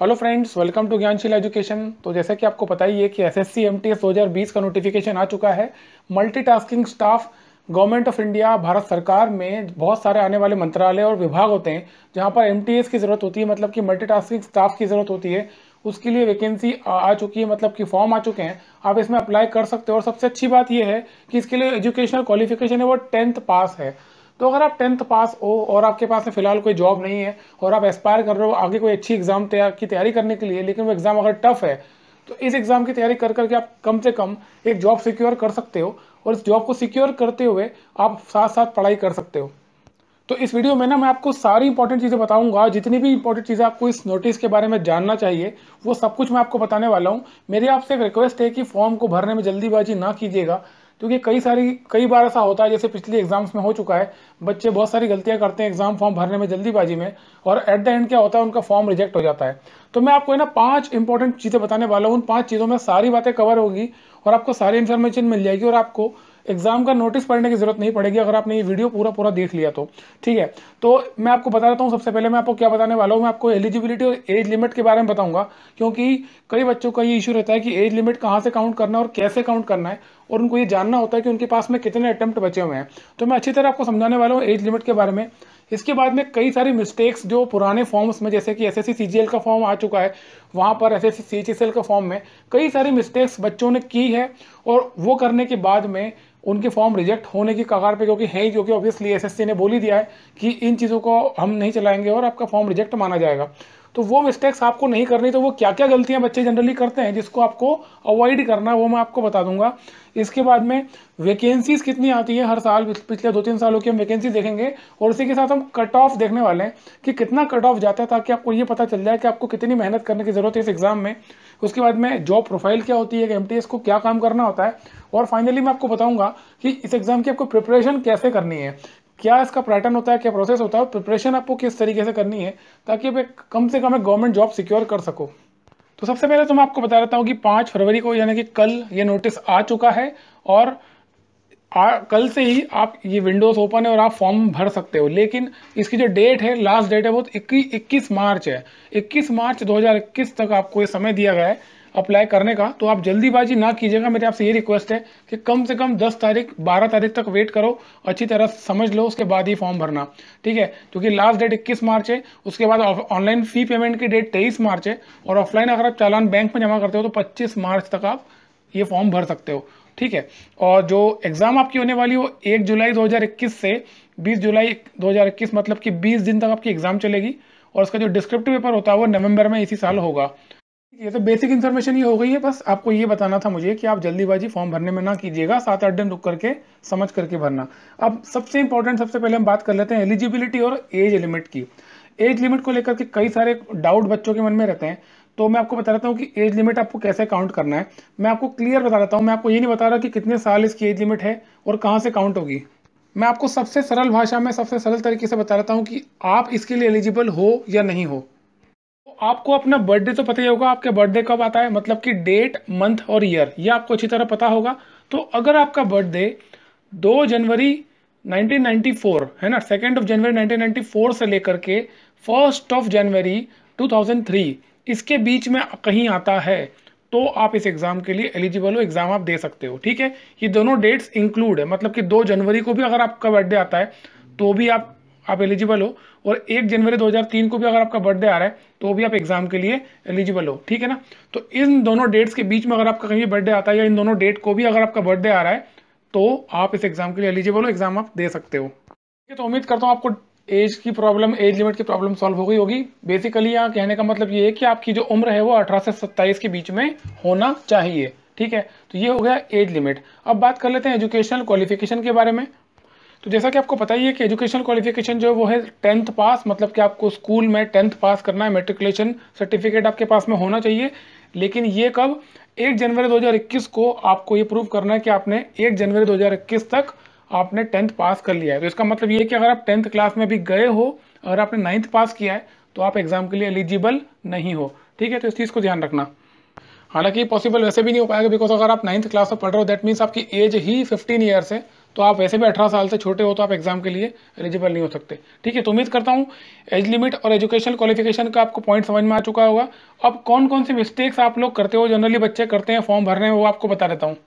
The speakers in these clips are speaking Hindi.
Hello friends, welcome to Gyansheel Education. तो जैसा कि आपको पता ही है कि एसएससी एमटीएस 2020 का नोटिफिकेशन आ चुका है। Multitasking staff government of India Bharat सरकार में बहुत सारे आने वाले मंत्रालय और विभाग होते हैं जहां पर एमटीएस की ज़रूरत होती है, मतलब कि मल्टीटास्किंग स्टाफ की ज़रूरत होती है। उसके लिए वैकेंसी आ चुकी है, मतलब कि फॉर्म आ चुके हैं। आप इसमें अप्लाई कर सकते हो और सबसे अच्छी बात यह है कि इसके लिए एजुकेशनल क्वालिफिकेशन है वो 10th पास है। तो अगर आप 10th पास हो और आपके पास में फिलहाल कोई जॉब नहीं है और आप एस्पायर कर रहे हो आगे कोई अच्छी एग्जाम की तैयारी करने के लिए, लेकिन वो एग्जाम अगर टफ है, तो इस एग्जाम की तैयारी कर करके आप कम से कम एक जॉब सिक्योर कर सकते हो। और इस जॉब को सिक्योर करते हुए आप साथ साथ पढ़ाई कर सकते हो। तो इस वीडियो में ना मैं आपको सारी इंपॉर्टेंट चीज़ें बताऊंगा, जितनी भी इंपॉर्टेंट चीज़ें आपको इस नोटिस के बारे में जानना चाहिए वो सब कुछ मैं आपको बताने वाला हूँ। मेरी आपसे एक रिक्वेस्ट है कि फॉर्म को भरने में जल्दीबाजी ना कीजिएगा, क्योंकि कई बार ऐसा होता है, जैसे पिछले एग्जाम्स में हो चुका है, बच्चे बहुत सारी गलतियां करते हैं एग्जाम फॉर्म भरने में जल्दीबाजी में, और एट द एंड क्या होता है, उनका फॉर्म रिजेक्ट हो जाता है। तो मैं आपको है ना 5 इंपॉर्टेंट चीज़ें बताने वाला हूँ। उन 5 चीज़ों में सारी बातें कवर होगी और आपको सारी इन्फॉर्मेशन मिल जाएगी और आपको एग्जाम का नोटिस पढ़ने की जरूरत नहीं पड़ेगी अगर आपने ये वीडियो पूरा पूरा देख लिया तो। ठीक है, तो मैं आपको बता देता हूँ। सबसे पहले मैं आपको क्या बताने वाला हूँ, मैं आपको एलिजिबिलिटी और एज लिमिट के बारे में बताऊंगा, क्योंकि कई बच्चों का ये इशू रहता है कि एज लिमिट कहाँ से काउंट करना है और कैसे काउंट करना है, और उनको ये जानना होता है कि उनके पास में कितने अटेम्प्ट बचे हुए हैं। तो मैं अच्छी तरह आपको समझाने वाला हूँ एज लिमिट के बारे में। इसके बाद में कई सारी मिस्टेक्स जो पुराने फॉर्म्स में, जैसे कि एसएससी सीजीएल का फॉर्म आ चुका है, वहाँ पर एसएससी सीएचएसएल का फॉर्म में कई सारी मिस्टेक्स बच्चों ने की है, और वो करने के बाद में उनके फॉर्म रिजेक्ट होने की कगार पे क्योंकि है ही, क्योंकि ऑब्वियसली एसएससी ने बोल ही दिया है कि इन चीज़ों को हम नहीं चलाएंगे और आपका फॉर्म रिजेक्ट माना जाएगा। तो वो मिस्टेक्स आपको नहीं करनी। तो वो क्या क्या गलतियां बच्चे जनरली करते हैं जिसको आपको अवॉइड करना, वो मैं आपको बता दूंगा। इसके बाद में वैकेंसीज कितनी आती है हर साल, पिछले 2-3 सालों की हम वैकेंसी देखेंगे, और उसी के साथ हम कट ऑफ देखने वाले हैं कि कितना कट ऑफ जाता है, ताकि आपको ये पता चल जाए कि आपको कितनी मेहनत करने की जरूरत है इस एग्जाम में। उसके बाद में जॉब प्रोफाइल क्या होती है, एमटीएस को क्या काम करना होता है, और फाइनली मैं आपको बताऊंगा कि इस एग्जाम की आपको प्रिपरेशन कैसे करनी है, क्या इसका पैटर्न होता है, क्या प्रोसेस होता है, और प्रिपरेशन आपको किस तरीके से करनी है ताकि आप कम से कम एक गवर्नमेंट जॉब सिक्योर कर सको। तो सबसे पहले तो मैं आपको बता देता हूँ कि 5 फरवरी को, यानी कि कल, ये नोटिस आ चुका है, और कल से ही आप ये विंडोज ओपन है और आप फॉर्म भर सकते हो। लेकिन इसकी जो डेट है, लास्ट डेट है, वो 21 मार्च है। 21 मार्च 2021 तक आपको ये समय दिया गया है अप्लाई करने का। तो आप जल्दीबाजी ना कीजिएगा, मेरी आपसे ये रिक्वेस्ट है कि कम से कम 10 तारीख 12 तारीख तक वेट करो, अच्छी तरह समझ लो, उसके बाद ही फॉर्म भरना। ठीक है, क्योंकि लास्ट डेट 21 मार्च है। उसके बाद ऑनलाइन फी पेमेंट की डेट 23 मार्च है, और ऑफलाइन अगर आप चालान बैंक में जमा करते हो तो 25 मार्च तक आप ये फॉर्म भर सकते हो। ठीक है, और जो एग्ज़ाम आपकी होने वाली है वो 1 जुलाई 2021 से 20 जुलाई 2021, मतलब कि 20 दिन तक आपकी एग्ज़ाम चलेगी, और उसका जो डिस्क्रिप्टिव पेपर होता है वो नवंबर में इसी साल होगा। ये तो बेसिक इन्फॉर्मेशन ये हो गई है, बस आपको ये बताना था मुझे कि आप जल्दीबाजी फॉर्म भरने में ना कीजिएगा, 7-8 दिन रुक करके समझ करके भरना। अब सबसे इंपॉर्टेंट, सबसे पहले हम बात कर लेते हैं एलिजिबिलिटी और एज लिमिट की। एज लिमिट को लेकर के कई सारे डाउट बच्चों के मन में रहते हैं, तो मैं आपको बता देता हूँ कि एज लिमिट आपको कैसे काउंट करना है। मैं आपको क्लियर बता देता हूँ, मैं आपको ये नहीं बता रहा कि कितने साल इसकी एज लिमिट है और कहाँ से काउंट होगी। मैं आपको सबसे सरल भाषा में, सबसे सरल तरीके से बता देता हूँ कि आप इसके लिए एलिजिबल हो या नहीं हो। तो आपको अपना बर्थडे तो पता ही होगा, आपका बर्थडे कब आता है, मतलब कि डेट, मंथ और ईयर, ये आपको अच्छी तरह पता होगा। तो अगर आपका बर्थडे 2 जनवरी 1994 है ना, 2 जनवरी 1994 से लेकर के 1 जनवरी 2003, इसके बीच में कहीं आता है, तो आप इस एग्ज़ाम के लिए एलिजिबल हो, एग्ज़ाम आप दे सकते हो। ठीक है, ये दोनों डेट्स इंक्लूड है, मतलब कि 2 जनवरी को भी अगर आपका बर्थडे आता है तो भी आप एलिजिबल हो, और 1 जनवरी 2003 को भी अगर आपका बर्थडे आ रहा है तो भी आप एग्जाम के लिए एलिजिबल हो। ठीक है ना, तो इन दोनों डेट्स के बीच में अगर आपका कहीं बर्थडे आता है, या इन दोनों डेट को भी अगर आपका बर्थडे आ रहा है, तो आप इस एग्जाम के लिए एलिजिबल हो, एग्जाम आप दे सकते हो। ठीक है, तो उम्मीद करता हूँ आपको एज लिमिट की प्रॉब्लम सॉल्व हो गई होगी। बेसिकली यहाँ कहने का मतलब ये है कि आपकी जो उम्र है वो 18 से 27 के बीच में होना चाहिए। ठीक है, तो ये हो गया एज लिमिट। अब बात कर लेते हैं एजुकेशनल क्वालिफिकेशन के बारे में। तो जैसा कि आपको पता ही है कि एजुकेशनल क्वालिफिकेशन जो वो है 10th पास, मतलब कि आपको स्कूल में 10th पास करना है, मेट्रिकुलेशन सर्टिफिकेट आपके पास में होना चाहिए। लेकिन ये कब, 1 जनवरी 2021 को आपको ये प्रूव करना है कि आपने 1 जनवरी 2021 तक आपने 10th पास कर लिया है। तो इसका मतलब ये है कि अगर आप 10th क्लास में भी गए हो, अगर आपने 9th पास किया है, तो आप एग्जाम के लिए एलिजिबल नहीं हो। ठीक है, तो इस चीज़ को ध्यान रखना। हालांकि पॉसिबल वैसे भी नहीं हो पाएगा, बिकॉज अगर आप 9th क्लास में पढ़ रहे हो दैट मीन्स आपकी एज ही 15 ईयर्स है, तो आप वैसे भी 18 साल से छोटे हो तो आप एग्जाम के लिए एलिजिबल नहीं हो सकते। ठीक है, तो उम्मीद करता हूँ एज लिमिट और एजुकेशनल क्वालिफिकेशन का आपको पॉइंट समझ में आ चुका होगा। अब कौन कौन सी मिस्टेक्स आप लोग करते हो, जनरली बच्चे करते हैं फॉर्म भरने में, वो आपको बता देता हूँ।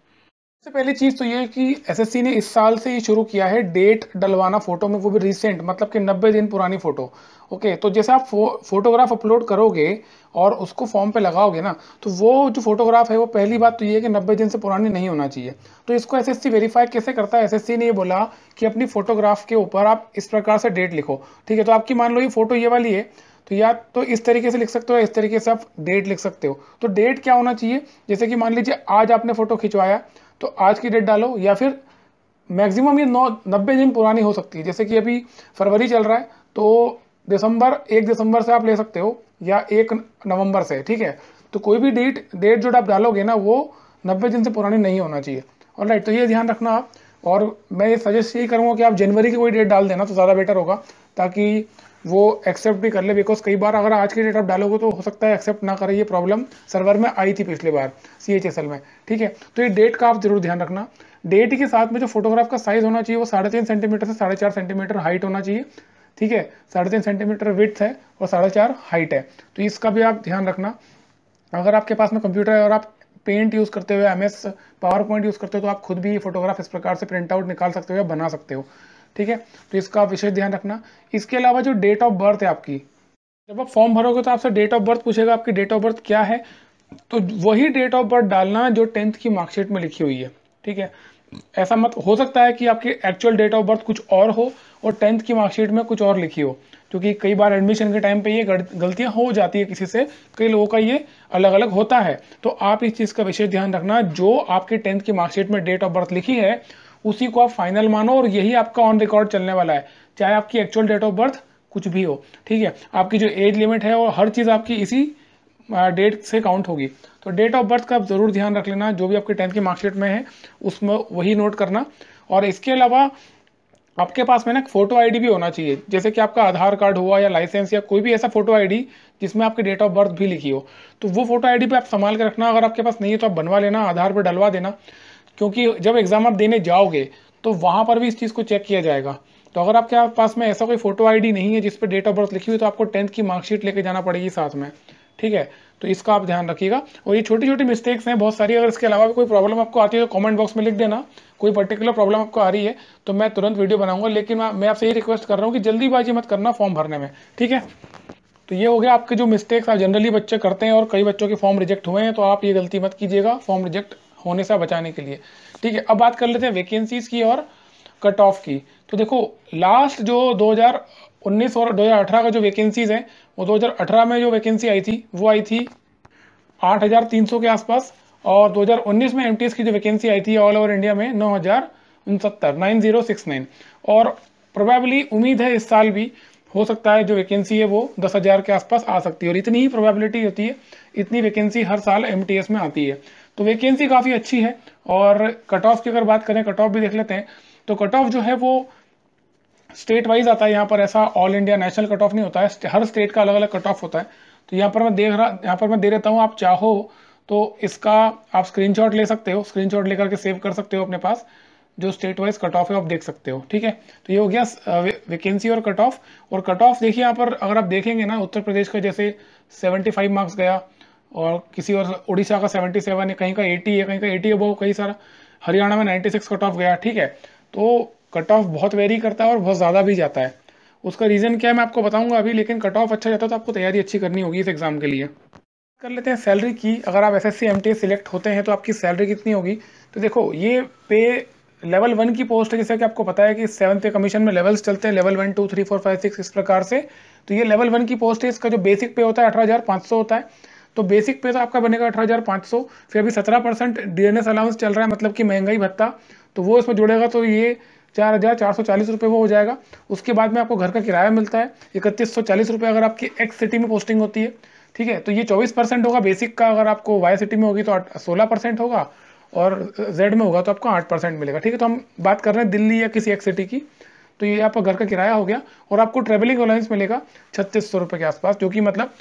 सबसे पहली चीज़ तो ये है कि एसएससी ने इस साल से ये शुरू किया है डेट डलवाना फोटो में, वो भी रिसेंट, मतलब कि 90 दिन पुरानी फोटो। ओके, तो जैसे आप फोटोग्राफ अपलोड करोगे और उसको फॉर्म पे लगाओगे ना, तो वो जो फोटोग्राफ है वो पहली बात तो ये है कि 90 दिन से पुरानी नहीं होना चाहिए। तो इसको एसएससी वेरीफाई कैसे करता है, एसएससी ने ये बोला कि अपनी फोटोग्राफ के ऊपर आप इस प्रकार से डेट लिखो। ठीक है, तो आपकी मान लो ये फोटो ये वाली है, तो या तो इस तरीके से लिख सकते हो, इस तरीके से आप डेट लिख सकते हो। तो डेट क्या होना चाहिए, जैसे कि मान लीजिए आज आपने फोटो खिंचवाया तो आज की डेट डालो, या फिर मैक्सिमम ये 90 दिन पुरानी हो सकती है। जैसे कि अभी फरवरी चल रहा है तो एक दिसंबर से आप ले सकते हो या 1 नवंबर से। ठीक है, तो कोई भी डेट जो आप डालोगे ना वो 90 दिन से पुरानी नहीं होना चाहिए। ऑलराइट, तो ये ध्यान रखना आप। और मैं ये सजेस्ट यही करूँगा कि आप जनवरी की कोई डेट डाल देना तो ज़्यादा बेटर होगा, ताकि वो एक्सेप्ट भी कर ले। बिकॉज कई बार अगर आज की डेट आप डालोगे तो हो सकता है एक्सेप्ट ना करे। ये प्रॉब्लम सर्वर में आई थी पिछली बार CHSL में। ठीक है, तो ये डेट का आप जरूर ध्यान रखना। डेट के साथ में जो फोटोग्राफ का साइज होना चाहिए वो 3.5 सेंटीमीटर से 4.5 सेंटीमीटर हाइट होना चाहिए। ठीक है, 3.5 सेंटीमीटर विड्थ है और 4.5 हाइट है, तो इसका भी आप ध्यान रखना। अगर आपके पास में कंप्यूटर है और आप पेंट यूज़ करते हो, MS पावर पॉइंट यूज़ करते हो, तो आप खुद भी ये फोटोग्राफ इस प्रकार से प्रिंट आउट निकाल सकते हो या बना सकते हो। ठीक है, तो इसका आप विशेष ध्यान रखना। इसके अलावा जो डेट ऑफ बर्थ है आपकी, जब आप फॉर्म भरोगे तो आपसे डेट ऑफ बर्थ पूछेगा, आपकी डेट ऑफ बर्थ क्या है, तो वही डेट ऑफ बर्थ डालना जो 10th की मार्कशीट में लिखी हुई है। ठीक है, ऐसा मत हो सकता है कि आपकी एक्चुअल डेट ऑफ बर्थ कुछ और हो और 10th की मार्कशीट में कुछ और लिखी हो, क्योंकि कई बार एडमिशन के टाइम पे ये गलतियां हो जाती है किसी से, कई लोगों का ये अलग अलग होता है। तो आप इस चीज़ का विशेष ध्यान रखना, जो आपके 10th की मार्कशीट में डेट ऑफ बर्थ लिखी है उसी को आप फाइनल मानो और यही आपका ऑन रिकॉर्ड चलने वाला है, चाहे आपकी एक्चुअल डेट ऑफ बर्थ कुछ भी हो। ठीक है, आपकी जो एज लिमिट है और हर चीज़ आपकी इसी डेट से काउंट होगी। तो डेट ऑफ बर्थ का आप ज़रूर ध्यान रख लेना, जो भी आपके 10th की मार्कशीट में है उसमें वही नोट करना। और इसके अलावा आपके पास में ना फोटो आईडी भी होना चाहिए, जैसे कि आपका आधार कार्ड हुआ या लाइसेंस या कोई भी ऐसा फोटो आईडी जिसमें आपकी डेट ऑफ बर्थ भी लिखी हो, तो वो फोटो आईडी भी आप संभाल के रखना। अगर आपके पास नहीं है तो आप बनवा लेना, आधार पर डलवा देना, क्योंकि जब एग्जाम आप देने जाओगे तो वहाँ पर भी इस चीज़ को चेक किया जाएगा। तो अगर आपके पास में ऐसा कोई फोटो आईडी नहीं है जिस पर डेट ऑफ बर्थ लिखी हुई, तो आपको 10th की मार्कशीट लेके जाना पड़ेगी साथ में। ठीक है, तो इसका आप ध्यान रखिएगा। और ये छोटी छोटी मिस्टेक्स हैं बहुत सारी, अगर इसके अलावा भी कोई प्रॉब्लम आपको आती है तो कमेंट बॉक्स में लिख देना। कोई पर्टिकुलर प्रॉब्लम आपको आ रही है तो मैं तुरंत वीडियो बनाऊंगा, लेकिन मैं आपसे ये रिक्वेस्ट कर रहा हूँ कि जल्दीबाजी मत करना फॉर्म भरने में। ठीक है, तो ये हो गया आपके जो मिस्टेक्स आप जनरली बच्चे करते हैं, और कई बच्चों के फॉर्म रिजेक्ट हुए हैं, तो आप ये गलती मत कीजिएगा फॉर्म रिजेक्ट होने से बचाने के लिए। ठीक है, अब बात कर लेते हैं वैकेंसीज की और कट ऑफ की। तो देखो, लास्ट जो 2019 और 2018 का जो वैकेंसीज है, वो 2018 में जो वैकेंसी आई थी वो आई थी 8,300 के आसपास, और 2019 में MTS की जो वैकेंसी आई थी ऑल ओवर इंडिया में 9,069। और प्रोबेबली उम्मीद है इस साल भी हो सकता है जो वैकेंसी है वो 10,000 के आसपास आ सकती है, और इतनी ही प्रोबेबिलिटी होती है, इतनी वैकेंसी हर साल MTS में आती है। तो वैकेंसी काफ़ी अच्छी है। और कट ऑफ की अगर बात करें, कट ऑफ भी देख लेते हैं। तो कट ऑफ जो है वो स्टेट वाइज आता है, यहाँ पर ऐसा all India national cut off नहीं होता है, हर स्टेट का अलग अलग कट ऑफ होता है। तो यहाँ पर मैं दे देता हूँ, आप चाहो तो इसका आप स्क्रीनशॉट ले सकते हो, स्क्रीनशॉट लेकर के सेव कर सकते हो अपने पास, जो स्टेट वाइज कट ऑफ है आप देख सकते हो। ठीक है, तो ये हो गया वैकेंसी और कट ऑफ। और कट ऑफ देखिए यहाँ पर अगर आप देखेंगे ना, उत्तर प्रदेश का जैसे 75 मार्क्स गया, और किसी और उड़ीसा का 77 है, कहीं का 80 है, कहीं का 80 अबव, कई सारा हरियाणा में 96 कट ऑफ गया। ठीक है, तो कट ऑफ बहुत वेरी करता है और बहुत ज़्यादा भी जाता है। उसका रीज़न क्या है मैं आपको बताऊंगा अभी, लेकिन कट ऑफ अच्छा जाता है तो आपको तैयारी अच्छी करनी होगी इस एग्ज़ाम के लिए। कर लेते हैं सैलरी की। अगर आप SSC MTS सिलेक्ट होते हैं तो आपकी सैलरी कितनी होगी। तो देखो, ये पे लेवल 1 की पोस्ट है, जैसे कि आपको पता है कि 7th पे कमीशन में लेवल्स चलते हैं, लेवल 1 2 3 4 5 6 इस प्रकार से। तो ये लेवल 1 की पोस्ट है, इसका जो बेसिक पे होता है 18,500 होता है। तो बेसिक पे तो आपका बनेगा 18,500, फिर अभी 17% DNS अलाउंस चल रहा है, मतलब कि महंगाई भत्ता, तो वो इसमें जुड़ेगा, तो ये 4,440 रुपये वो हो जाएगा। उसके बाद में आपको घर का किराया मिलता है 3,140 रुपये अगर आपकी एक्स सिटी में पोस्टिंग होती है। ठीक है, तो ये 24% होगा बेसिक का, अगर आपको वाई सिटी में होगी तो 16% होगा, और जेड में होगा तो आपको 8% मिलेगा। ठीक है, तो हम बात कर रहे हैं दिल्ली या किसी एक्स सिटी की। तो ये आपका घर का किराया हो गया, और आपको ट्रेवलिंग अलाउंस मिलेगा 3,600 रुपये के आसपास, जो कि मतलब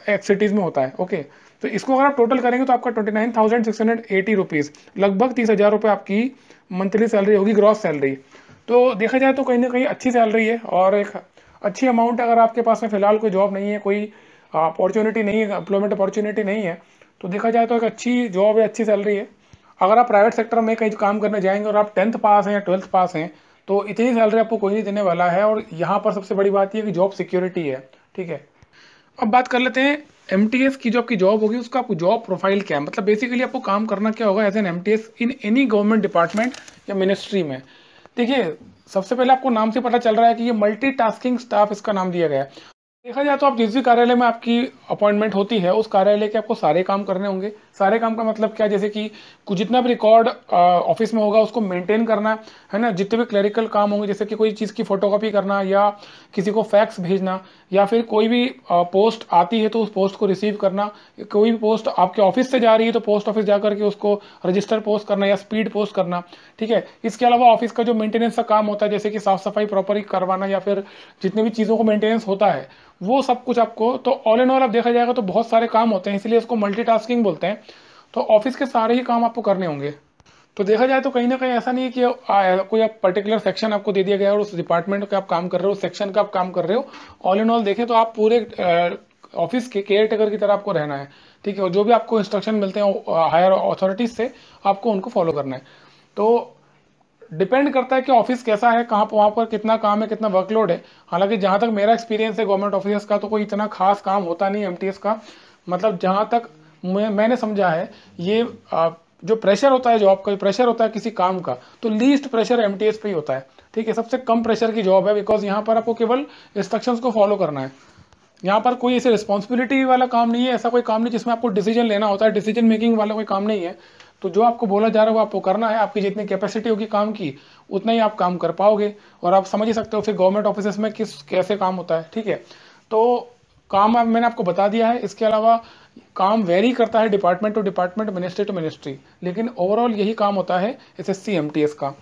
एक्स सिटीज़ में होता है। ओके, तो इसको अगर आप टोटल करेंगे तो आपका 29,680 रुपीज़, लगभग 30,000 रुपये आपकी मंथली सैलरी होगी, ग्रॉस सैलरी। तो देखा जाए तो कहीं ना कहीं अच्छी सैलरी है और एक अच्छी अमाउंट। अगर आपके पास में फिलहाल कोई जॉब नहीं है, कोई अपॉर्चुनिटी नहीं है, एम्प्लॉयमेंट अपॉर्चुनिटी नहीं है, तो देखा जाए तो एक अच्छी जॉब है, अच्छी सैलरी है। अगर आप प्राइवेट सेक्टर में कहीं काम करने जाएंगे और आप 10th पास हैं या 12th पास हैं, तो इतनी सैलरी आपको कोई नहीं देने वाला है। और यहाँ पर सबसे बड़ी बात यह कि जॉब सिक्योरिटी है। ठीक है, अब बात कर लेते हैं एमटीएस की। जो आपकी जॉब होगी उसका आपको जॉब प्रोफाइल क्या है, मतलब बेसिकली आपको काम करना क्या होगा as an MTS in any government department या मिनिस्ट्री में। देखिए, सबसे पहले आपको नाम से पता चल रहा है कि ये मल्टीटास्किंग स्टाफ इसका नाम दिया गया है। देखा जाए तो आप जिस भी कार्यालय में आपकी अपॉइंटमेंट होती है उस कार्यालय के आपको सारे काम करने होंगे। सारे काम का मतलब क्या, जैसे कि कुछ जितना भी रिकॉर्ड ऑफिस में होगा उसको मेंटेन करना है ना, जितने भी क्लरिकल काम होंगे, जैसे कि कोई चीज़ की फोटोकॉपी करना या किसी को फैक्स भेजना, या फिर कोई भी पोस्ट आती है तो उस पोस्ट को रिसीव करना, कोई भी पोस्ट आपके ऑफिस से जा रही है तो पोस्ट ऑफिस जा करके उसको रजिस्टर पोस्ट करना या स्पीड पोस्ट करना। ठीक है, इसके अलावा ऑफिस का जो मेंटेनेंस का काम होता है, जैसे कि साफ सफाई प्रॉपर करवाना या फिर जितने भी चीज़ों को मेंटेनेंस होता है वो सब कुछ आपको, तो ऑल इन ऑल आप देखा जाएगा तो बहुत सारे काम होते हैं, इसलिए इसको मल्टीटास्किंग बोलते हैं। तो ऑफिस के सारे ही काम आपको करने होंगे। तो देखा जाए तो कहीं ना कहीं ऐसा नहीं है कि कोई आप पर्टिकुलर सेक्शन आपको दे दिया गया है और उस डिपार्टमेंट का आप काम कर रहे हो, उस सेक्शन का आप काम कर रहे हो। ऑल इन ऑल देखें तो आप पूरे ऑफिस के केयर टेकर की तरह आपको रहना है। ठीक है, और जो भी आपको इंस्ट्रक्शन मिलते हैं हायर अथॉरिटीज से, आपको उनको फॉलो करना है। तो डिपेंड करता है कि ऑफिस कैसा है, कहाँ पर, वहाँ पर कितना काम है, कितना वर्कलोड है। हालांकि जहाँ तक मेरा एक्सपीरियंस है गवर्नमेंट ऑफिस का, तो कोई इतना खास काम होता नहीं एमटीएस का। मतलब जहाँ तक मैंने समझा है, ये जो प्रेशर होता है जॉब का, प्रेशर होता है किसी काम का, तो लीस्ट प्रेशर एमटीएस पे ही होता है। ठीक है, सबसे कम प्रेशर की जॉब है, बिकॉज यहाँ पर आपको केवल इंस्ट्रक्शंस को फॉलो करना है। यहाँ पर कोई ऐसे रिस्पॉन्सिबिलिटी वाला काम नहीं है, ऐसा कोई काम नहीं जिसमें आपको डिसीजन लेना होता है, डिसीजन मेकिंग वाला कोई काम नहीं है। तो जो आपको बोला जा रहा है वो आपको करना है, आपकी जितनी कैपेसिटी होगी काम की उतना ही आप काम कर पाओगे। और आप समझ ही सकते हो फिर गवर्नमेंट ऑफिस में कैसे काम होता है। ठीक है, तो काम मैंने आपको बता दिया है। इसके अलावा काम वेरी करता है department to department, ministry to ministry, लेकिन ओवरऑल यही काम होता है एसएससी एमटीएस का।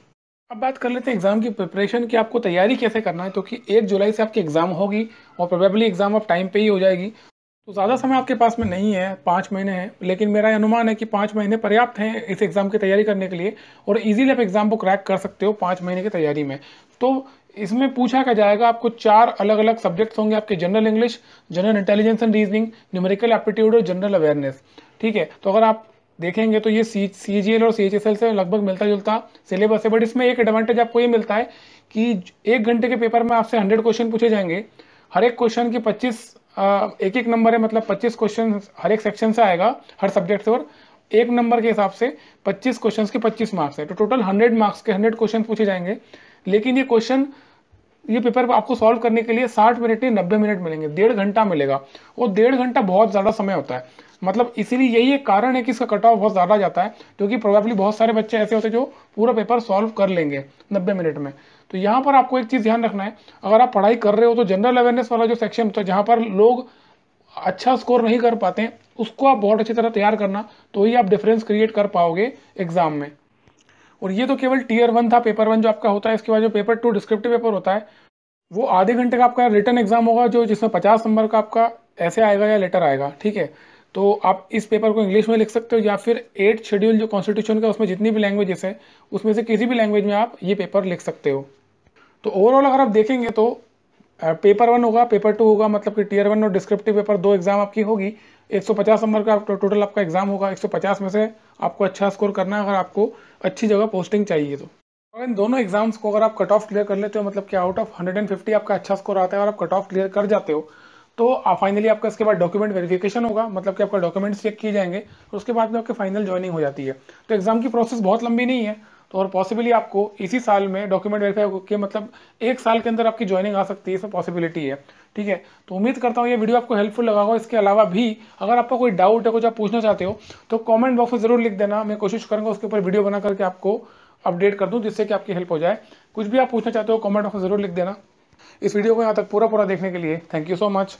अब बात कर लेते हैं एग्जाम की प्रिपरेशन की, आपको तैयारी कैसे करना है। क्योंकि 1 जुलाई से आपकी एग्जाम होगी और प्रोबेबली एग्जाम आप टाइम पे ही हो जाएगी, तो ज़्यादा समय आपके पास में नहीं है, 5 महीने हैं। लेकिन मेरा अनुमान है कि 5 महीने पर्याप्त हैं इस एग्ज़ाम की तैयारी करने के लिए, और इजीली आप एग्ज़ाम को क्रैक कर सकते हो 5 महीने की तैयारी में। तो इसमें पूछा क्या जाएगा, आपको 4 अलग अलग सब्जेक्ट्स होंगे आपके, general English, general intelligence and reasoning, numerical aptitude और जनरल अवेयरनेस। ठीक है, तो अगर आप देखेंगे तो ये सीजीएल और सीएचएसएल से लगभग मिलता जुलता सिलेबस है। बट इसमें एक एडवांटेज आपको ये मिलता है कि 1 घंटे के पेपर में आपसे 100 क्वेश्चन पूछे जाएंगे। हर एक क्वेश्चन की 25 एक एक नंबर है, मतलब 25 क्वेश्चन हर एक सेक्शन से आएगा, हर सब्जेक्ट से, और 1 नंबर के हिसाब से 25 क्वेश्चन के 25 मार्क्स है। तो टोटल 100 मार्क्स के 100 क्वेश्चन पूछे जाएंगे। लेकिन ये पेपर आपको सॉल्व करने के लिए 60 मिनट नहीं 90 मिनट मिलेंगे, 1.5 घंटा मिलेगा। वो 1.5 घंटा बहुत ज़्यादा समय होता है। मतलब इसीलिए यही एक कारण है कि इसका कट ऑफ बहुत ज़्यादा जाता है, क्योंकि प्रोबेबली बहुत सारे बच्चे ऐसे होते हैं जो पूरा पेपर सॉल्व कर लेंगे 90 मिनट में। तो यहाँ पर आपको एक चीज़ ध्यान रखना है, अगर आप पढ़ाई कर रहे हो तो जनरल अवेयरनेस वाला जो सेक्शन होता है जहाँ पर लोग अच्छा स्कोर नहीं कर पाते हैं, उसको आप बहुत अच्छी तरह तैयार करना, तो ही आप डिफरेंस क्रिएट कर पाओगे एग्जाम में। और ये तो केवल टियर 1 था, पेपर 1 जो आपका होता है। इसके बाद जो पेपर 2 डिस्क्रिप्टिव पेपर होता है, वो आधे घंटे का आपका रिटर्न एग्जाम होगा, जो जिसमें 50 नंबर का आपका ऐसे आएगा या लेटर आएगा। ठीक है, तो आप इस पेपर को इंग्लिश में लिख सकते हो, या फिर 8th शेड्यूल जो कॉन्स्टिट्यूशन का, उसमें जितनी भी लैंग्वेजेस है उसमें से किसी भी लैंग्वेज में आप ये पेपर लिख सकते हो। तो ओवरऑल अगर आप देखेंगे तो पेपर 1 होगा, पेपर 2 होगा, मतलब कि टियर 1 और डिस्क्रिप्टिव पेपर 2 एग्जाम आपकी होगी। 150 नंबर का टोटल आपका एग्जाम होगा। 150 में से आपको अच्छा स्कोर करना है अगर आपको अच्छी जगह पोस्टिंग चाहिए तो। और इन दोनों एग्जाम्स को अगर आप कट ऑफ क्लियर कर लेते हो, मतलब कि आउट ऑफ 150 आपका अच्छा स्कोर आता है और आप कट ऑफ क्लियर कर जाते हो, तो फाइनली आपका इसके बाद डॉक्यूमेंट वेरिफिकेशन होगा, मतलब कि आपका डॉक्यूमेंट्स चेक किए जाएंगे और उसके बाद में आपकी फाइनल ज्वाइनिंग हो जाती है। तो एग्जाम की प्रोसेस बहुत लंबी नहीं है, तो और पॉसिबली आपको इसी साल में डॉक्यूमेंट वेरीफाई के, मतलब 1 साल के अंदर आपकी ज्वाइनिंग आ सकती है, इसमें पॉसिबिलिटी है। ठीक है, तो उम्मीद करता हूँ ये वीडियो आपको हेल्पफुल लगा होगा। इसके अलावा भी अगर आपको कोई डाउट है, कुछ आप पूछना चाहते हो, तो कमेंट बॉक्स में जरूर लिख देना। मैं कोशिश करूँगा उसके ऊपर वीडियो बना करके आपको अपडेट कर दूँ, जिससे कि आपकी हेल्प हो जाए। कुछ भी आप पूछना चाहते हो कमेंट बॉक्स में जरूर लिख देना। इस वीडियो को यहाँ तक पूरा देखने के लिए थैंक यू सो मच।